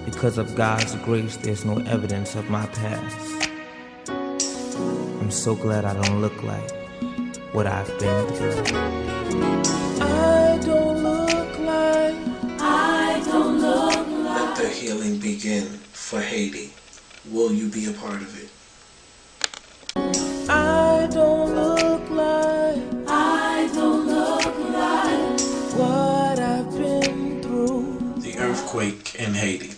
Because of God's grace, there's no evidence of my past. I'm so glad I don't look like what I've been through. I don't look like. Let the healing begin for Haiti. Will you be a part of it? I don't look like. What I've been through. The earthquake in Haiti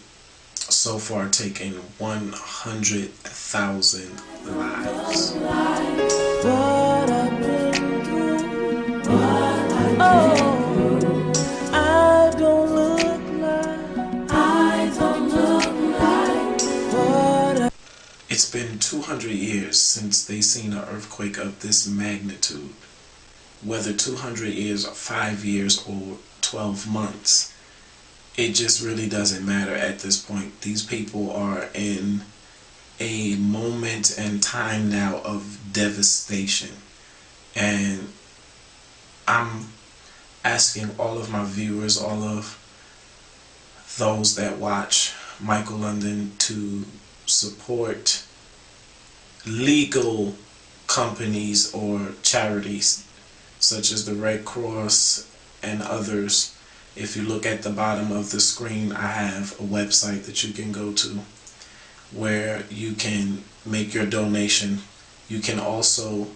so far taken 100,000 lives. What I've been through. I don't look like. What It's been 200 years since they seen an earthquake of this magnitude. Whether 200 years or 5 years or 12 months, it just really doesn't matter at this point. These people are in a moment and time now of devastation. And I'm asking all of my viewers, all of those that watch Michael London, to support legal companies or charities such as the Red Cross and others. If you look at the bottom of the screen, I have a website that you can go to where you can make your donation. You can also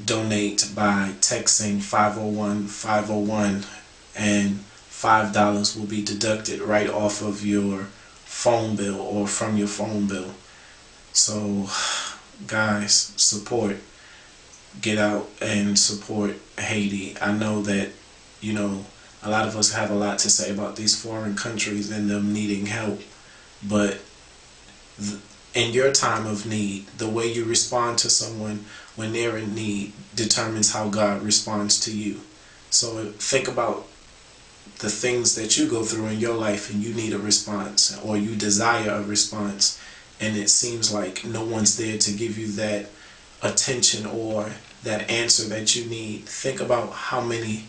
donate by texting 501-501, and $5 will be deducted right off of your phone bill or from your phone bill. So guys, support. Get out and support Haiti. I know that, you know, a lot of us have a lot to say about these foreign countries and them needing help, but in your time of need, the way you respond to someone when they're in need determines how God responds to you. So think about the things that you go through in your life and you need a response, or you desire a response, and it seems like no one's there to give you that attention or that answer that you need. Think about how many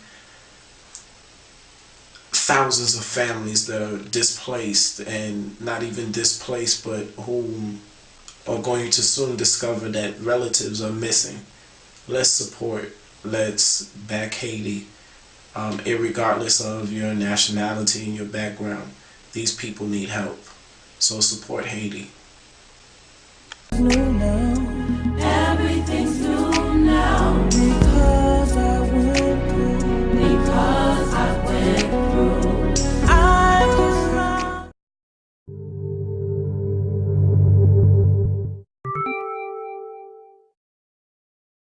thousands of families that are displaced, and not even displaced, but who are going to soon discover that relatives are missing. Let's support, let's back Haiti, irregardless of your nationality and your background. These people need help, so support Haiti. New now.